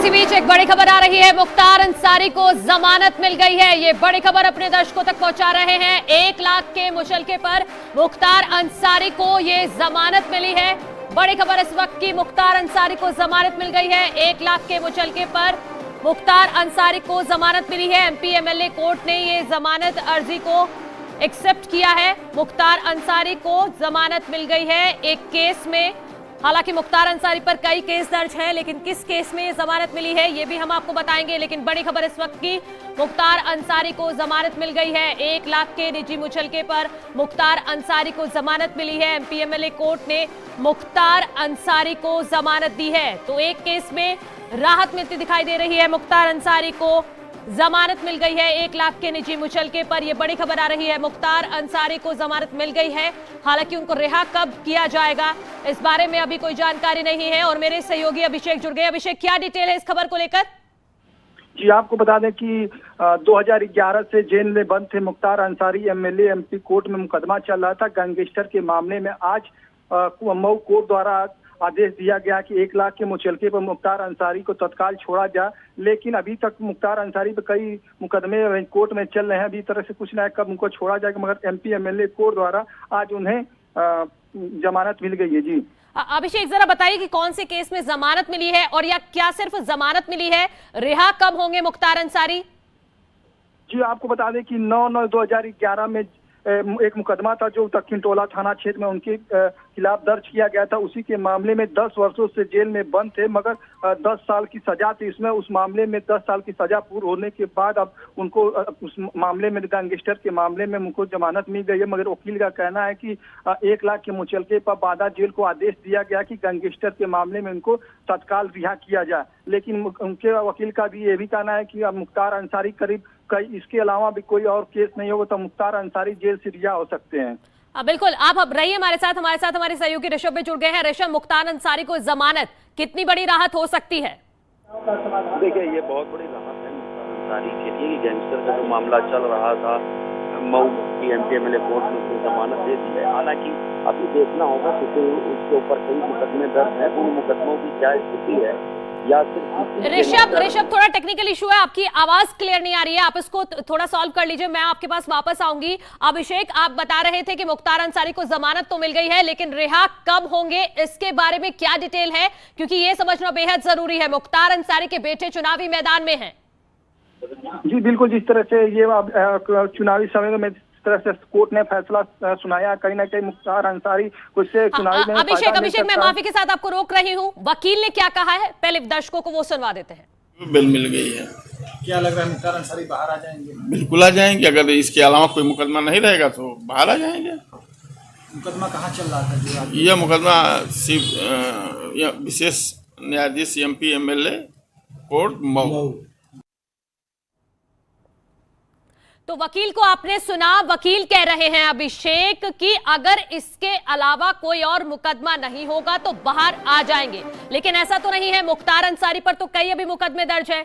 इसी बीच एक बड़ी खबर आ रही है, मुख्तार अंसारी को जमानत मिल गई है। ये बड़ी खबर अपने दर्शकों तक पहुंचा रहे हैं। 1 लाख के मुचलके पर मुख्तार अंसारी को ये जमानत मिली है। बड़ी खबर इस वक्त की, मुख्तार अंसारी को जमानत मिल गई है। 1 लाख के मुचलके पर मुख्तार अंसारी को जमानत मिली है। एमपी एमएलए कोर्ट ने ये जमानत अर्जी को एक्सेप्ट किया है। मुख्तार अंसारी को जमानत मिल गई है एक केस में। हालांकि मुख्तार अंसारी पर कई केस दर्ज हैं, लेकिन किस केस में जमानत मिली है ये भी हम आपको बताएंगे। लेकिन बड़ी खबर इस वक्त की, मुख्तार अंसारी को जमानत मिल गई है। 1 लाख के निजी मुचलके पर मुख्तार अंसारी को जमानत मिली है। एमपी एमएलए कोर्ट ने मुख्तार अंसारी को जमानत दी है। तो एक केस में राहत मिलती दिखाई दे रही है। मुख्तार अंसारी को जमानत मिल गई है 1 लाख के निजी मुचलके पर। यह बड़ी खबर आ रही है, मुख्तार अंसारी को जमानत मिल गई है। हालांकि उनको रिहा कब किया जाएगा इस बारे में अभी कोई जानकारी नहीं है। और मेरे सहयोगी अभिषेक जुड़ गए। अभिषेक, क्या डिटेल है इस खबर को लेकर? जी, आपको बता दें कि 2011 से जेल में बंद थे Mukhtar Ansari. MLA MP court में मुकदमा चल रहा था गैंगस्टर के मामले में। आज मऊ कोर्ट द्वारा आदेश दिया गया कि 1 लाख के मुचलके पर मुख्तार अंसारी को तत्काल छोड़ा जाए। लेकिन अभी तक मुख्तार अंसारी पर कई मुकदमे कोर्ट में चल रहे हैं। अभी तरह से कुछ ना कब उनको छोड़ा जाएगा, मगर एमपी एमएलए कोर्ट द्वारा आज उन्हें जमानत मिल गई है। जी अभिषेक, जरा बताइए कि कौन से केस में जमानत मिली है, और या क्या सिर्फ जमानत मिली है, रिहा कब होंगे मुख्तार अंसारी? जी, आपको बता दें कि 9/9/2011 में एक मुकदमा था जो दक्षिण टोला थाना क्षेत्र में उनके खिलाफ दर्ज किया गया था। उसी के मामले में 10 वर्षों से जेल में बंद थे, मगर 10 साल की सजा थी इसमें। उस मामले में 10 साल की सजा पूरी होने के बाद अब उनको उस मामले में, गैंगस्टर के मामले में उनको जमानत मिल गई है। मगर वकील का कहना है कि 1 लाख के मुचलके पर बादा जेल को आदेश दिया गया कि गैंगस्टर के मामले में उनको तत्काल रिहा किया जाए। लेकिन उनके वकील का भी ये भी कहना है कि अब मुख्तार अंसारी करीब इसके अलावा भी कोई और केस नहीं होगा तो मुख्तार अंसारी जेल से रिहा हो सकते हैं। बिल्कुल, आप अब रहिए हमारे साथ हमारे सहयोगी ऋषभ भी जुड़ गए हैं। ऋषभ, मुख्तार अंसारी को जमानत, कितनी बड़ी राहत हो सकती है? देखिए, ये बहुत बड़ी राहत है मुख्तार अंसारी के लिए कि गैंगस्टर का जो मामला चल रहा था मऊ की एमपी एमएलए कोर्ट में उसने जमानत दे दी है। हालांकि अभी देखना होगा क्योंकि उसके ऊपर कई मुकदमे दर्ज हैं, उन मुकदमों की क्या स्थिति है या सिर्फ। ऋषभ, थोड़ा टेक्निकल इशू है, आपकी आवाज क्लियर नहीं आ रही है, आप इसको थोड़ा सॉल्व कर लीजिए। मैं आपके पास वापस आऊंगी। अभिषेक, आप बता रहे थे कि मुख्तार अंसारी को जमानत तो मिल गई है, लेकिन रिहा कब होंगे इसके बारे में क्या डिटेल है? क्योंकि ये समझना बेहद जरूरी है। मुख्तार अंसारी के बेटे चुनावी मैदान में हैं। जी बिल्कुल, जिस तरह से ये चुनावी समय में तरह से कोर्ट ने फैसला सुनाया, कहीं ना कहीं मुख्तार अंसारी को इससे चुनावी में अभिषेक, मैं माफी के साथ आपको रोक रही हूँ। वकील ने क्या कहा है, पहले दर्शकों को वो सुनवा देते हैं। बेल मिल गई है। क्या लग रहा है मुख्तार अंसारी बाहर आ जाएंगे? बिल्कुल आ जाएंगे। अगर इसके अलावा कोई मुकदमा नहीं रहेगा तो बाहर आ जाएंगे। मुकदमा कहाँ चल रहा था? यह मुकदमा विशेष न्यायाधीश एमपी एमएलए कोर्ट मऊ। तो वकील को आपने सुना, वकील कह रहे हैं अभिषेक कि अगर इसके अलावा कोई और मुकदमा नहीं होगा तो बाहर आ जाएंगे। लेकिन ऐसा तो नहीं है, मुख्तार अंसारी पर तो कई अभी मुकदमे दर्ज है।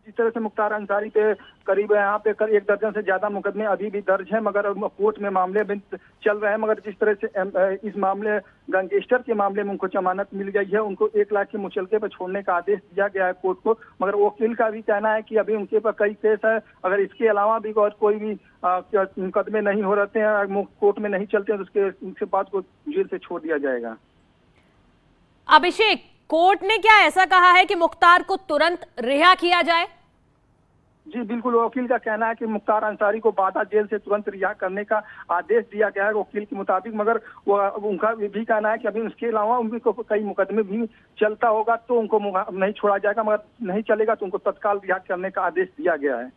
जिस तरह से मुख्तार अंसारी पे करीब यहाँ पे 1 दर्जन से ज्यादा मुकदमे अभी भी दर्ज हैं, मगर कोर्ट में मामले भी चल रहे हैं। मगर जिस तरह से इस मामले गैंगस्टर के मामले में उनको जमानत मिल गई है, उनको 1 लाख के मुचलके पर छोड़ने का आदेश दिया गया है कोर्ट को। मगर वकील का भी कहना है कि अभी उनके पर कई केस है, अगर इसके अलावा भी और कोई भी मुकदमे नहीं हो रहते हैं, कोर्ट में नहीं चलते हैं, तो उसके बाद को जेल से छोड़ दिया जाएगा। अभिषेक, कोर्ट ने क्या ऐसा कहा है कि मुख्तार को तुरंत रिहा किया जाए? जी बिल्कुल, वकील का कहना है कि मुख्तार अंसारी को बादा जेल से तुरंत रिहा करने का आदेश दिया गया है वकील के मुताबिक। मगर उनका भी कहना है कि अभी उसके अलावा उनको कई मुकदमे भी चलता होगा तो उनको नहीं छोड़ा जाएगा, मगर नहीं चलेगा तो उनको तत्काल रिहा करने का आदेश दिया गया है।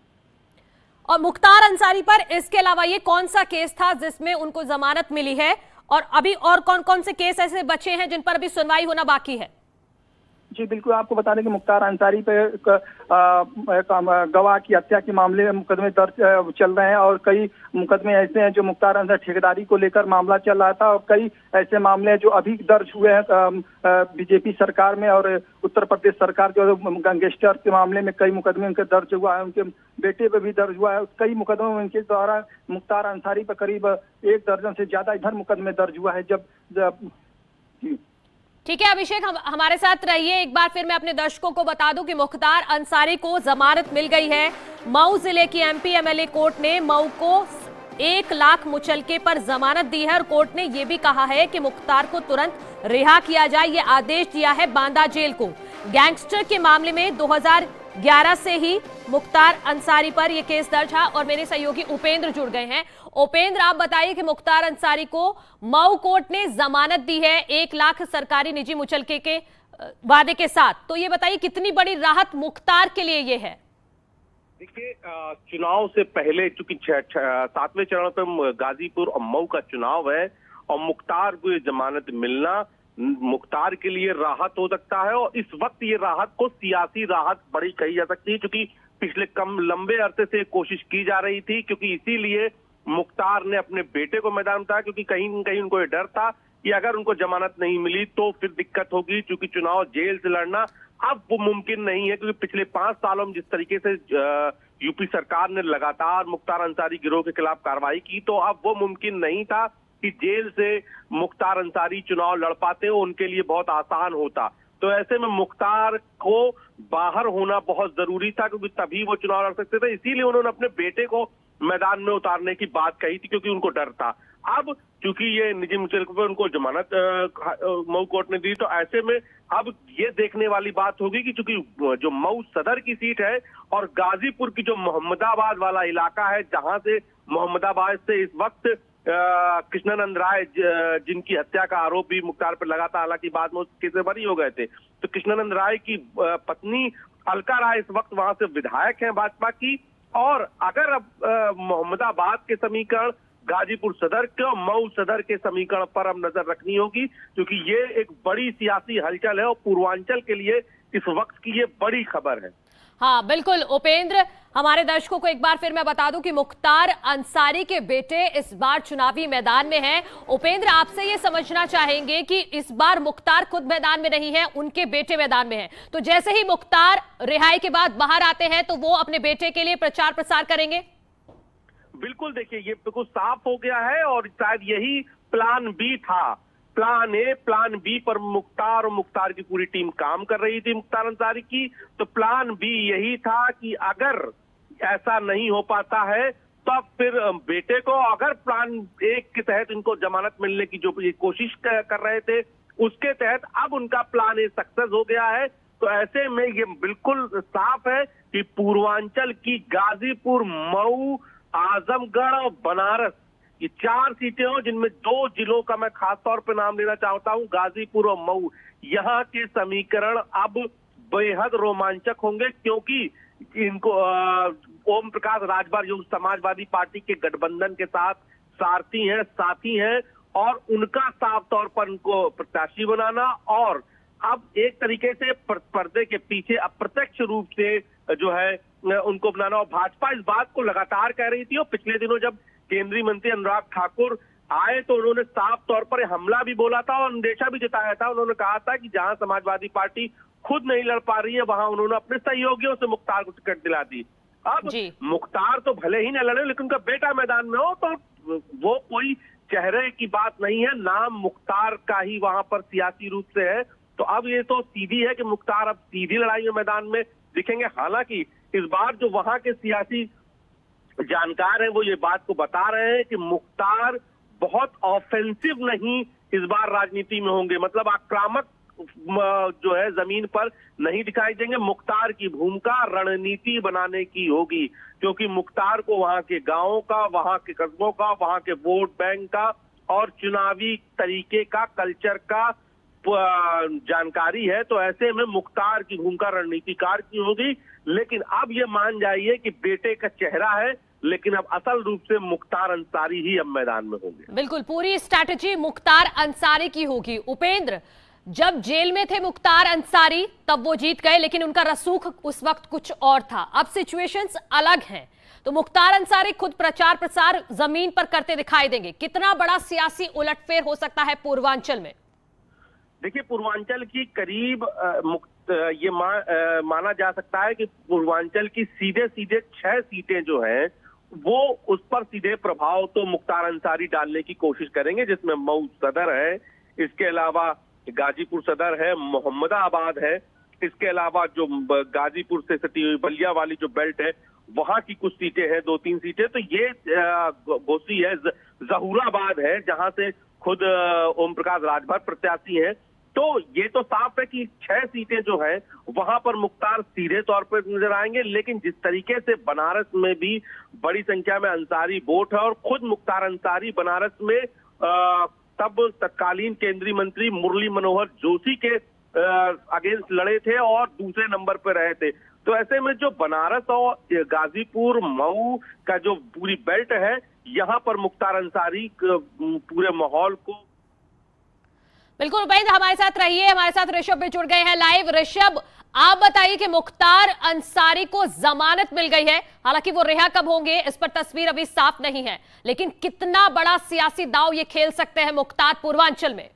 और मुख्तार अंसारी पर इसके अलावा ये कौन सा केस था जिसमें उनको जमानत मिली है, और अभी और कौन कौन से केस ऐसे बचे हैं जिन पर अभी सुनवाई होना बाकी है? जी बिल्कुल, आपको बता दें कि मुख्तार अंसारी पे गवाह की हत्या के मामले में मुकदमे दर्ज चल रहे हैं, और कई मुकदमे ऐसे हैं जो मुख्तार अंसारी ठेकेदारी को लेकर मामला चल रहा था, और कई ऐसे मामले हैं जो अभी दर्ज हुए हैं बीजेपी सरकार में और उत्तर प्रदेश सरकार जो गैंगस्टर के मामले में कई मुकदमे उनके दर्ज हुआ है, उनके बेटे पे भी दर्ज हुआ है। कई मुकदमों में उनके द्वारा मुख्तार अंसारी पर करीब 1 दर्जन से ज्यादा इधर मुकदमे दर्ज हुआ है। जब ठीक है अभिषेक, हमारे साथ रहिए। एक बार फिर मैं अपने दर्शकों को बता दूं कि मुख्तार अंसारी को जमानत मिल गई है। मऊ जिले की एमपी एमएलए कोर्ट ने मऊ को 1 लाख मुचलके पर जमानत दी है और कोर्ट ने यह भी कहा है कि मुख्तार को तुरंत रिहा किया जाए। ये आदेश दिया है बांदा जेल को। गैंगस्टर के मामले में 2011 से ही मुख्तार अंसारी पर यह केस दर्ज है और मेरे सहयोगी उपेंद्र जुड़ गए हैं। उपेंद्र, आप बताइए कि मुख्तार अंसारी को मऊ कोर्ट ने जमानत दी है 1 लाख सरकारी निजी मुचलके के वादे के साथ, तो ये बताइए कितनी बड़ी राहत मुख्तार के लिए ये है? देखिए, चुनाव से पहले चूंकि 7वें चरण पे गाजीपुर और मऊ का चुनाव है और मुख्तार को ये जमानत मिलना मुख्तार के लिए राहत हो सकता है और इस वक्त ये राहत को सियासी राहत बड़ी कही जा सकती है, क्योंकि पिछले लंबे अरसे से कोशिश की जा रही थी, क्योंकि इसीलिए मुख्तार ने अपने बेटे को मैदान उतारा, क्योंकि कहीं न कहीं उनको ये डर था कि अगर उनको जमानत नहीं मिली तो फिर दिक्कत होगी, क्योंकि चुनाव जेल से लड़ना अब वो मुमकिन नहीं है, क्योंकि पिछले 5 सालों में जिस तरीके से यूपी सरकार ने लगातार मुख्तार अंसारी गिरोह के खिलाफ कार्रवाई की, तो अब वो मुमकिन नहीं था कि जेल से मुख्तार अंसारी चुनाव लड़ पाते हो, उनके लिए बहुत आसान होता। तो ऐसे में मुख्तार को बाहर होना बहुत जरूरी था, क्योंकि तभी वो चुनाव लड़ सकते थे। इसीलिए उन्होंने अपने बेटे को मैदान में उतारने की बात कही थी, क्योंकि उनको डर था। अब चूंकि ये निजी मुचलके पर उनको जमानत मऊ कोर्ट ने दी, तो ऐसे में अब ये देखने वाली बात होगी कि चूंकि जो मऊ सदर की सीट है और गाजीपुर की जो मोहम्मदाबाद वाला इलाका है, जहां से मोहम्मदाबाद से इस वक्त कृष्णानंद राय जिनकी हत्या का आरोप भी मुख्तार पर लगा था, हालांकि बाद में उसके से बरी हो गए थे, तो कृष्णानंद राय की पत्नी अलका राय इस वक्त वहां से विधायक हैं भाजपा की। और अगर अब मोहम्मदाबाद के समीकरण, गाजीपुर सदर के और मऊ सदर के समीकरण पर अब नजर रखनी होगी, क्योंकि ये एक बड़ी सियासी हलचल है और पूर्वांचल के लिए इस वक्त की ये बड़ी खबर है। हाँ बिल्कुल उपेंद्र, हमारे दर्शकों को एक बार फिर मैं बता दूं कि मुख्तार अंसारी के बेटे इस बार चुनावी मैदान में हैं। उपेंद्र, आपसे ये समझना चाहेंगे कि इस बार मुख्तार खुद मैदान में नहीं है, उनके बेटे मैदान में हैं, तो जैसे ही मुख्तार रिहाई के बाद बाहर आते हैं तो वो अपने बेटे के लिए प्रचार प्रसार करेंगे? बिल्कुल, देखिए ये बिल्कुल साफ हो गया है और शायद यही प्लान बी था। प्लान ए, प्लान बी पर मुख्तार और मुख्तार की पूरी टीम काम कर रही थी मुख्तार अंसारी की। तो प्लान बी यही था कि अगर ऐसा नहीं हो पाता है तो फिर बेटे को, अगर प्लान ए के तहत इनको जमानत मिलने की जो कोशिश कर रहे थे उसके तहत अब उनका प्लान ए सक्सेस हो गया है। तो ऐसे में ये बिल्कुल साफ है कि पूर्वांचल की गाजीपुर, मऊ, आजमगढ़ और बनारस, ये 4 सीटें हो जिनमें 2 जिलों का मैं खास तौर पर नाम लेना चाहता हूं, गाजीपुर और मऊ। यहाँ के समीकरण अब बेहद रोमांचक होंगे, क्योंकि इनको ओम प्रकाश राजभर जो समाजवादी पार्टी के गठबंधन के साथ साथी हैं और उनका साफ तौर पर उनको प्रत्याशी बनाना, और अब एक तरीके से पर्दे के पीछे अप्रत्यक्ष रूप से जो है उनको बनाना। और भाजपा इस बात को लगातार कह रही थी और पिछले दिनों जब केंद्रीय मंत्री अनुराग ठाकुर आए तो उन्होंने साफ तौर पर हमला भी बोला था और अंदेशा भी जताया था। उन्होंने कहा था कि जहां समाजवादी पार्टी खुद नहीं लड़ पा रही है वहां उन्होंने अपने सहयोगियों से मुख्तार को टिकट दिला दी। अब मुख्तार तो भले ही न लड़े, लेकिन उनका बेटा मैदान में हो तो वो कोई चेहरे की बात नहीं है, नाम मुख्तार का ही वहां पर सियासी रूप से है। तो अब ये तो सीधी है कि मुख्तार अब सीधी लड़ाई में मैदान में दिखेंगे। हालांकि इस बार जो वहां के सियासी जानकार हैं वो ये बात को बता रहे हैं कि मुख्तार बहुत ऑफेंसिव नहीं इस बार राजनीति में होंगे, मतलब आक्रामक जो है जमीन पर नहीं दिखाई देंगे। मुख्तार की भूमिका रणनीति बनाने की होगी, क्योंकि मुख्तार को वहां के गांवों का, वहां के कस्बों का, वहां के वोट बैंक का और चुनावी तरीके का, कल्चर का जानकारी है। तो ऐसे में मुख्तार की भूमिका रणनीतिकार की होगी। लेकिन अब ये मान जाइए कि बेटे का चेहरा है, लेकिन अब असल रूप से मुख्तार अंसारी ही अब मैदान में होंगे। बिल्कुल, पूरी स्ट्रैटेजी मुख्तार अंसारी की होगी। उपेंद्र, जब जेल में थे मुख्तार अंसारी तब वो जीत गए, लेकिन उनका रसूख उस वक्त कुछ और था। अब सिचुएशंस अलग हैं, तो मुख्तार अंसारी खुद प्रचार प्रसार जमीन पर करते दिखाई देंगे। कितना बड़ा सियासी उलटफेर हो सकता है पूर्वांचल में? देखिए, पूर्वांचल की करीब ये माना जा सकता है कि पूर्वांचल की सीधे 6 सीटें जो हैं वो उस पर सीधे प्रभाव तो मुख्तार अंसारी डालने की कोशिश करेंगे, जिसमें मऊ सदर है, इसके अलावा गाजीपुर सदर है, मोहम्मदाबाद है, इसके अलावा जो गाजीपुर से सटी हुई बलिया वाली जो बेल्ट है वहां की कुछ सीटें हैं, 2-3 सीटें। तो ये घोसी है, जहूराबाद है जहां से खुद ओम प्रकाश राजभर प्रत्याशी हैं। तो ये तो साफ है कि 6 सीटें जो है वहां पर मुख्तार सीधे तौर पर नजर आएंगे, लेकिन जिस तरीके से बनारस में भी बड़ी संख्या में अंसारी वोट है और खुद मुख्तार अंसारी बनारस में तब तत्कालीन केंद्रीय मंत्री मुरली मनोहर जोशी के अगेंस्ट लड़े थे और दूसरे नंबर पर रहे थे। तो ऐसे में जो बनारस और गाजीपुर मऊ का जो पूरी बेल्ट है, यहाँ पर मुख्तार अंसारी पूरे माहौल को। बिल्कुल उबैद, हमारे साथ रहिए, हमारे साथ ऋषभ भी जुड़ गए हैं लाइव। ऋषभ, आप बताइए कि मुख्तार अंसारी को जमानत मिल गई है, हालांकि वो रिहा कब होंगे इस पर तस्वीर अभी साफ नहीं है, लेकिन कितना बड़ा सियासी दांव ये खेल सकते हैं मुख्तार पूर्वांचल में?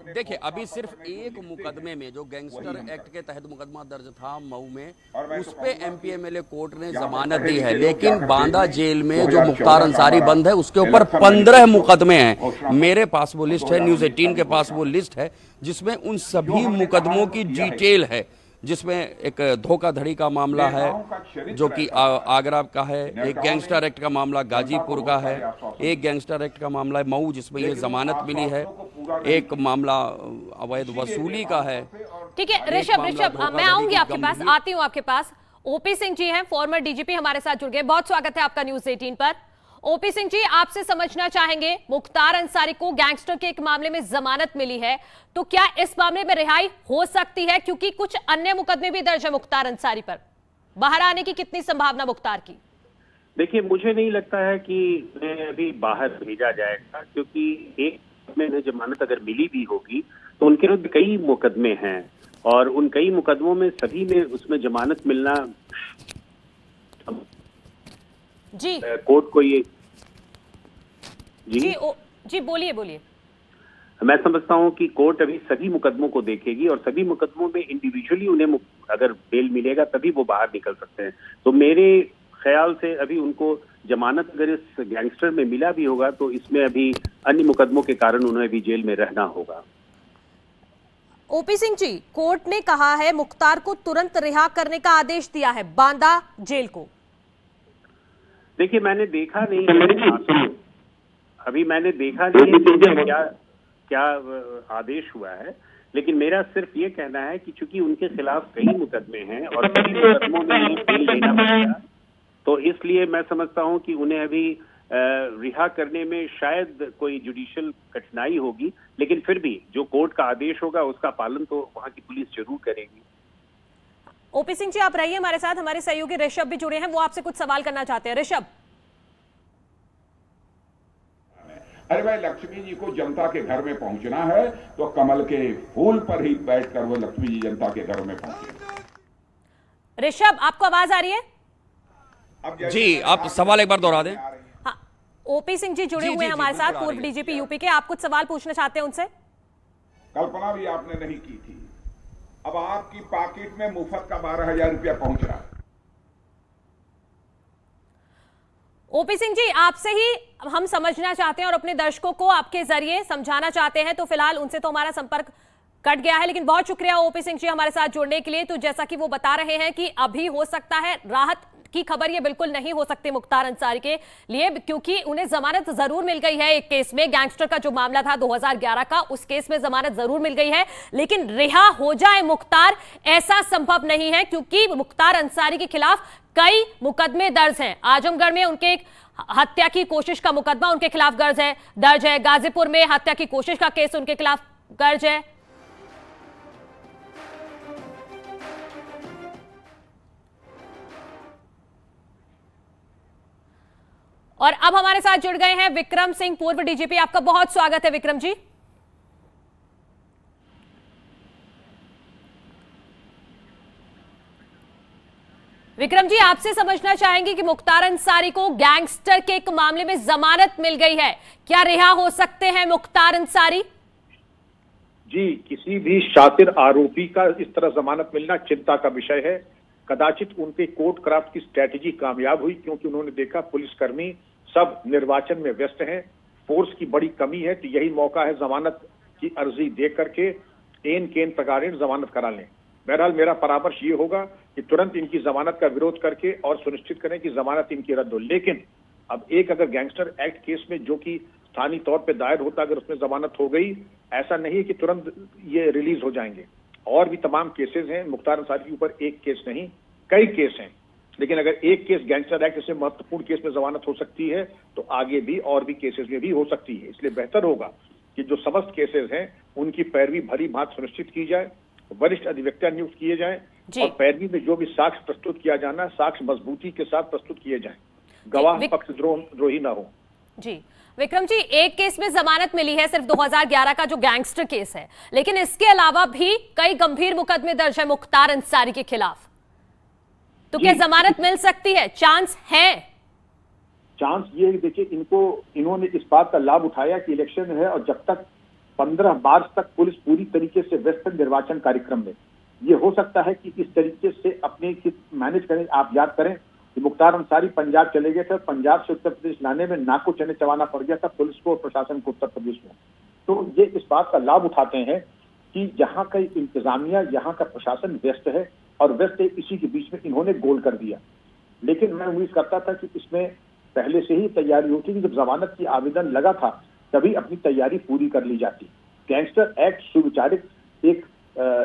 देखिए, अभी सिर्फ एक मुकदमे में जो गैंगस्टर एक्ट के तहत मुकदमा दर्ज था मऊ में, उस पे एमपी एमएलए कोर्ट ने जमानत दी है, लेकिन बांदा जेल में जो मुख्तार अंसारी बंद है उसके ऊपर 15 मुकदमे हैं। मेरे पास वो लिस्ट है, न्यूज़ 18 के पास वो लिस्ट है जिसमें उन सभी मुकदमों की डिटेल है, जिसमें एक धोखाधड़ी का मामला है जो कि आगरा का है, एक गैंगस्टर एक्ट का मामला गाजीपुर का है, एक गैंगस्टर एक्ट का मामला है मऊ जिसमें ये जमानत मिली है, एक मामला अवैध वसूली का है। ठीक है ऋषभ, मैं आऊंगी आपके पास, आती हूँ आपके पास। ओपी सिंह जी हैं, फॉर्मर डीजीपी, हमारे साथ जुड़ गए। बहुत स्वागत है आपका न्यूज़ 18 पर। ओपी सिंह जी, आपसे समझना चाहेंगे, मुख्तार अंसारी को गैंगस्टर के एक मामले में जमानत मिली है, तो क्या इस मामले में रिहाई हो सकती है? क्योंकि कुछ अन्य मुकदमे भी दर्ज है मुख्तार अंसारी पर, बाहर आने की कितनी संभावना मुख्तार की? देखिए, मुझे नहीं लगता है कि उन्हें अभी बाहर भेजा जाएगा, क्योंकि एक में जमानत अगर मिली भी होगी तो उनके विरुद्ध कई मुकदमे हैं और उन कई मुकदमों में सभी में उसमें जमानत मिलना जी कोर्ट को ये जी बोलिए। मैं समझता हूं कि कोर्ट अभी सभी मुकदमों को देखेगी और सभी मुकदमों में इंडिविजुअली उन्हें अगर बेल मिलेगा तभी वो बाहर निकल सकते हैं। तो मेरे ख्याल से अभी उनको जमानत अगर इस गैंगस्टर में मिला भी होगा तो इसमें अभी अन्य मुकदमों के कारण उन्हें भी जेल में रहना होगा। ओपी सिंह जी, कोर्ट ने कहा है मुख्तार को तुरंत रिहा करने का आदेश दिया है बांदा जेल को। देखिए, मैंने देखा नहीं है, अभी मैंने देखा नहीं है क्या आदेश हुआ है, लेकिन मेरा सिर्फ ये कहना है कि चूंकि उनके खिलाफ कई मुकदमे हैं और कई मुकदमों में बेल लेना पड़ेगा, तो इसलिए मैं समझता हूं कि उन्हें अभी रिहा करने में शायद कोई जुडिशियल कठिनाई होगी, लेकिन फिर भी जो कोर्ट का आदेश होगा उसका पालन तो वहां की पुलिस जरूर करेगी। ओपी सिंह जी, आप रहिए हमारे साथ, हमारे सहयोगी ऋषभ भी जुड़े हैं, वो आपसे कुछ सवाल करना चाहते हैं। ऋषभ, अरे भाई, लक्ष्मी जी को जनता के घर में पहुंचना है तो कमल के फूल पर ही बैठकर वो लक्ष्मी जी जनता के घर में पहुंचे। ऋषभ, आपको आवाज आ रही है? जी, आप सवाल एक बार दोहरा दें। हाँ, ओपी सिंह जी जुड़े हुए हैं हमारे साथ, पूर्व डीजीपी यूपी के। आप कुछ सवाल पूछना चाहते हैं उनसे? कल्पना भी आपने नहीं की थी, अब आपकी पॉकेट में मुफ्त का 12,000 रुपया पहुंच रहा है। ओपी सिंह जी, आपसे ही हम समझना चाहते हैं और अपने दर्शकों को आपके जरिए समझाना चाहते हैं, तो फिलहाल उनसे तो हमारा संपर्क कट गया है, लेकिन बहुत शुक्रिया ओपी सिंह जी हमारे साथ जुड़ने के लिए। तो जैसा कि वो बता रहे हैं कि अभी हो सकता है राहत की खबर ये बिल्कुल नहीं हो सकती मुख्तार अंसारी के लिए, क्योंकि उन्हें जमानत जरूर मिल गई है एक केस में, गैंगस्टर का जो मामला था 2011 का, उस केस में जमानत जरूर मिल गई है, लेकिन रिहा हो जाए मुख्तार ऐसा संभव नहीं है, क्योंकि मुख्तार अंसारी के खिलाफ कई मुकदमे दर्ज हैं। आजमगढ़ में उनके एक हत्या की कोशिश का मुकदमा उनके खिलाफ दर्ज है, गाजीपुर में हत्या की कोशिश का केस उनके खिलाफ दर्ज है। और अब हमारे साथ जुड़ गए हैं विक्रम सिंह, पूर्व डीजीपी। आपका बहुत स्वागत है विक्रम जी। विक्रम जी, आपसे समझना चाहेंगे कि मुख्तार अंसारी को गैंगस्टर के एक मामले में जमानत मिल गई है, क्या रिहा हो सकते हैं मुख्तार अंसारी? जी, किसी भी शातिर आरोपी का इस तरह जमानत मिलना चिंता का विषय है। कदाचित उनके कोर्ट क्राफ्ट की स्ट्रेटेजी कामयाब हुई, क्योंकि उन्होंने देखा पुलिसकर्मी सब निर्वाचन में व्यस्त हैं, फोर्स की बड़ी कमी है, तो यही मौका है जमानत की अर्जी दे करके एन केन प्रकारेण जमानत करा लें। बहरहाल मेरा परामर्श ये होगा कि तुरंत इनकी जमानत का विरोध करके और सुनिश्चित करें कि जमानत इनकी रद्द हो। लेकिन अब एक अगर गैंगस्टर एक्ट केस में जो कि स्थानीय तौर पे दायर होता, अगर उसमें जमानत हो गई, ऐसा नहीं है कि तुरंत ये रिलीज हो जाएंगे। और भी तमाम केसेस हैं मुख्तार अंसारी के ऊपर, एक केस नहीं कई केस हैं। लेकिन अगर एक केस गैंगस्टर एक्ट जैसे महत्वपूर्ण केस में जमानत हो सकती है, तो आगे भी और भी केसेस में भी हो सकती है। इसलिए बेहतर होगा कि जो समस्त केसेस हैं उनकी पैरवी भली भांति सुनिश्चित की जाए, वरिष्ठ अधिवक्ता नियुक्त किए जाएं और पैरवी में जो भी साक्ष्य प्रस्तुत किया जाना, साक्ष्य मजबूती के साथ प्रस्तुत किए जाएं, गवाह पक्षद्रोही ना हो। जी विक्रम जी, एक केस में जमानत मिली है सिर्फ 2011 का जो गैंगस्टर केस है, लेकिन इसके अलावा भी कई गंभीर मुकदमे दर्ज है मुख्तार अंसारी के खिलाफ, तो क्या जमानत मिल सकती है? चांस है? चांस ये देखिए, इन्होंने इस बात का लाभ उठाया कि इलेक्शन है और जब तक 15 मार्च तक पुलिस पूरी तरीके से व्यस्त है निर्वाचन कार्यक्रम में, ये हो सकता है कि इस तरीके से अपने मैनेज करें। आप याद करें कि मुख्तार अंसारी पंजाब चले गए थे, पंजाब से उत्तर प्रदेश लाने में नाक को चने चबाना पड़ गया था पुलिस को और प्रशासन को उत्तर प्रदेश में। तो ये इस बात का लाभ उठाते हैं कि यहाँ का इंतजामिया, यहाँ का प्रशासन व्यस्त है और व्यस्त है, इसी के बीच में इन्होंने गोल कर दिया। लेकिन मैं उम्मीद करता था कि इसमें पहले से ही तैयारी होती थी, जब जमानत की आवेदन लगा था तभी अपनी तैयारी पूरी कर ली जाती। गैंगस्टर एक्ट सुविचारित एक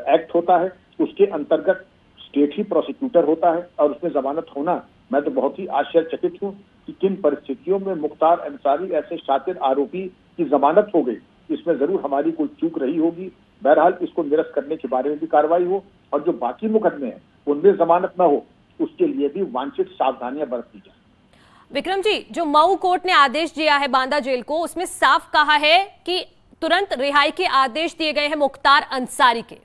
एक्ट होता है, उसके अंतर्गत स्टेट ही प्रोसिक्यूटर होता है और उसमें जमानत होना, मैं तो बहुत ही आश्चर्यचकित हूं कि किन परिस्थितियों में मुख्तार अंसारी ऐसे शातिर आरोपी की जमानत हो गई। इसमें जरूर हमारी कोई चूक रही होगी। बहरहाल इसको निरस्त करने के बारे में भी कार्रवाई हो और जो बाकी मुकदमे हैं उनमें जमानत न हो, उसके लिए भी वांछित सावधानियां बरती जाए। विक्रम जी, जो मऊ कोर्ट ने आदेश दिया है बांदा जेल को, उसमें साफ कहा है कि तुरंत रिहाई के आदेश दिए गए हैं मुख्तार अंसारी के।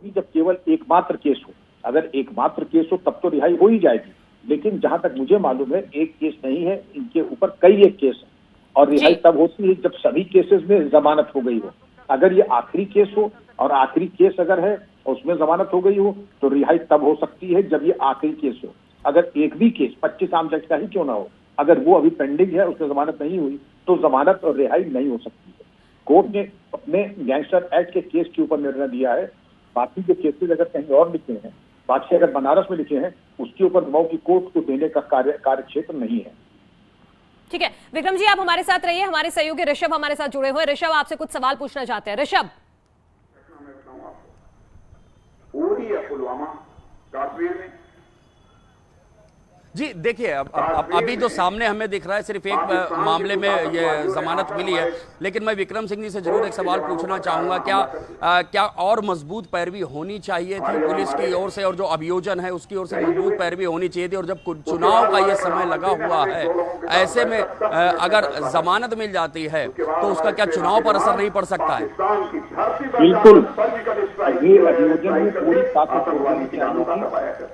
जब केवल एकमात्र केस हो, अगर एकमात्र केस हो तब तो रिहाई हो ही जाएगी, लेकिन जहां तक मुझे मालूम है एक केस नहीं है, इनके ऊपर कई एक केस है और रिहाई तब होती है जब सभी केसेस में जमानत हो गई हो। अगर ये आखिरी केस हो और आखिरी केस अगर है और उसमें जमानत हो गई हो तो रिहाई तब हो सकती है जब ये आखिरी केस हो। अगर एक भी केस 25 आम जज का ही क्यों ना हो, अगर वो अभी पेंडिंग है, उसमें जमानत नहीं हुई, तो जमानत और रिहाई नहीं हो सकती है। कोर्ट ने अपने गैंगस्टर एक्ट के केस के ऊपर निर्णय दिया है। बाकी जो केसेस अगर कहीं और लिखे हैं, बाकी अगर बनारस में लिखे हैं, उसके ऊपर मऊ की कोर्ट को देने का कार्य क्षेत्र नहीं है। ठीक है विक्रम जी, आप हमारे साथ रहिए। हमारे सहयोगी ऋषभ हमारे साथ जुड़े हुए। ऋषभ, आपसे कुछ सवाल पूछना चाहते हैं। ऋषभ, पुलवामा काश्मीर में जी देखिए, अभी जो सामने हमें दिख रहा है सिर्फ एक मामले में ये जमानत मिली है, लेकिन मैं विक्रम सिंह जी से जरूर एक सवाल पूछना चाहूंगा, क्या और मजबूत पैरवी होनी चाहिए थी पुलिस की ओर से, और जो अभियोजन है उसकी ओर से मजबूत पैरवी होनी चाहिए थी? और जब चुनाव का ये समय लगा हुआ है, ऐसे में अगर जमानत मिल जाती है तो उसका क्या चुनाव पर असर नहीं पड़ सकता है? बिल्कुल, ये अभियोजन में पूरी ताकत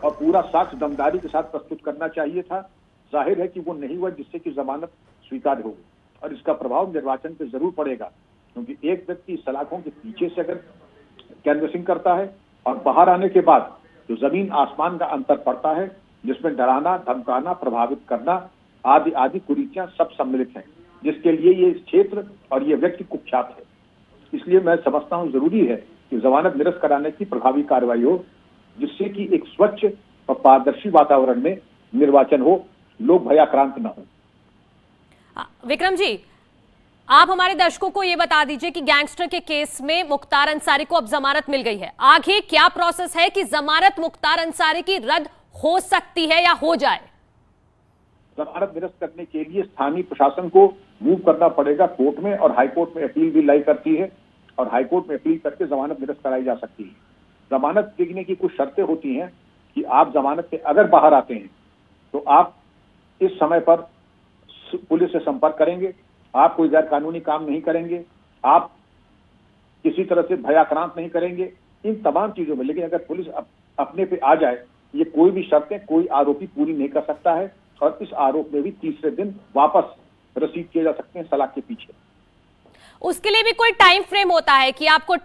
और पूरा साक्ष्य दमदारी के साथ प्रस्तुत करना चाहिए था। जाहिर है कि वो नहीं हुआ, जिससे कि जमानत स्वीकार होगी और इसका प्रभाव निर्वाचन पे जरूर पड़ेगा, क्योंकि एक व्यक्ति सलाखों के पीछे से अगर कैनवसिंग करता है और बाहर आने के बाद जो जमीन आसमान का अंतर पड़ता है, जिसमें डराना, धमकाना, प्रभावित करना आदि आदि कुरीतियां सब सम्मिलित हैं, जिसके लिए ये क्षेत्र और ये व्यक्ति कुख्यात है। इसलिए मैं समझता हूं जरूरी है कि जमानत निरस्त कराने की प्रभावी कार्रवाई हो, जिससे कि एक स्वच्छ और पारदर्शी वातावरण में निर्वाचन हो, लोग भयाक्रांत न हो। विक्रम जी, आप हमारे दर्शकों को यह बता दीजिए कि गैंगस्टर के केस में मुख्तार अंसारी को अब जमानत मिल गई है। आगे क्या प्रोसेस है कि जमानत मुख्तार अंसारी की रद्द हो सकती है या हो जाए? जमानत निरस्त करने के लिए स्थानीय प्रशासन को मूव करना पड़ेगा कोर्ट में, और हाईकोर्ट में अपील भी लाई करती है और हाईकोर्ट में अपील करके जमानत निरस्त कराई जा सकती है। जमानत देने की कुछ शर्तें होती हैं कि आप जमानत से अगर बाहर आते हैं तो आप इस समय पर पुलिस से संपर्क करेंगे, आप कोई गैर कानूनी काम नहीं करेंगे, आप किसी तरह से भयाक्रांत नहीं करेंगे, इन तमाम चीजों में। लेकिन अगर पुलिस अपने पे आ जाए, ये कोई भी शर्तें कोई आरोपी पूरी नहीं कर सकता है और इस आरोप में भी तीसरे दिन वापस रसीद किए जा सकते हैं सलाख के पीछे। उसके लिए भी कोई टाइम फ्रेम होता है कि आपको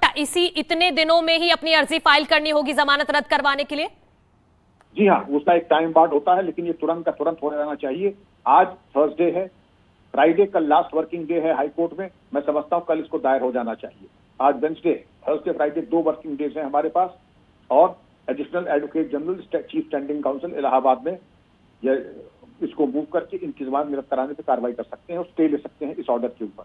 इतने दिनों में ही अपनी अर्जी फाइल करनी होगी जमानत रद्द करवाने के लिए? जी हाँ, उसका एक टाइम बाउंड होता है, लेकिन ये तुरंत का तुरंत हो जाना चाहिए। आज थर्सडे है, फ्राइडे कल लास्ट वर्किंग डे है हाई कोर्ट में। मैं समझता हूँ कल इसको दायर हो जाना चाहिए। आज Wednesday, Thursday, Friday 2 working days हैं हमारे पास, और additional advocate general chief standing council Allahabad में इसको मूव करके इंतजाम निरस्त कराने पर कार्रवाई कर सकते हैं और स्टे ले सकते हैं इस ऑर्डर के ऊपर।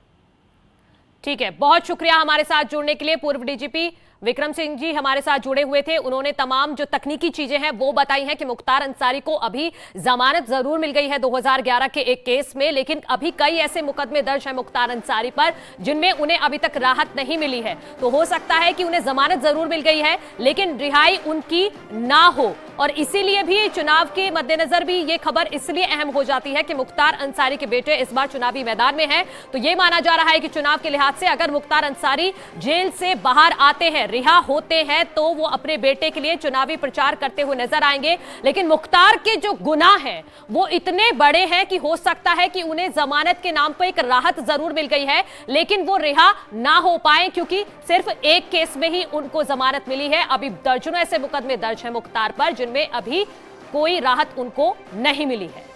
ठीक है, बहुत शुक्रिया हमारे साथ जुड़ने के लिए। पूर्व डीजीपी विक्रम सिंह जी हमारे साथ जुड़े हुए थे। उन्होंने तमाम जो तकनीकी चीजें हैं वो बताई हैं कि मुख्तार अंसारी को अभी जमानत जरूर मिल गई है 2011 के एक केस में, लेकिन अभी कई ऐसे मुकदमे दर्ज हैं मुख्तार अंसारी पर जिनमें उन्हें अभी तक राहत नहीं मिली है। तो हो सकता है कि उन्हें जमानत जरूर मिल गई है लेकिन रिहाई उनकी ना हो, और इसीलिए भी चुनाव के मद्देनजर भी ये खबर इसलिए अहम हो जाती है कि मुख्तार अंसारी के बेटे इस बार चुनावी मैदान में हैं। तो ये माना जा रहा है कि चुनाव के लिहाज से अगर मुख्तार अंसारी जेल से बाहर आते हैं, रिहा होते हैं, तो वो अपने बेटे के लिए चुनावी प्रचार करते हुए नजर आएंगे। लेकिन मुख्तार के जो गुनाह हैं वो इतने बड़े हैं कि हो सकता है कि उन्हें जमानत के नाम पर एक राहत जरूर मिल गई है लेकिन वो रिहा ना हो पाए, क्योंकि सिर्फ एक केस में ही उनको जमानत मिली है। अभी दर्जनों ऐसे मुकदमे दर्ज हैं मुख्तार पर जिनमें अभी कोई राहत उनको नहीं मिली है।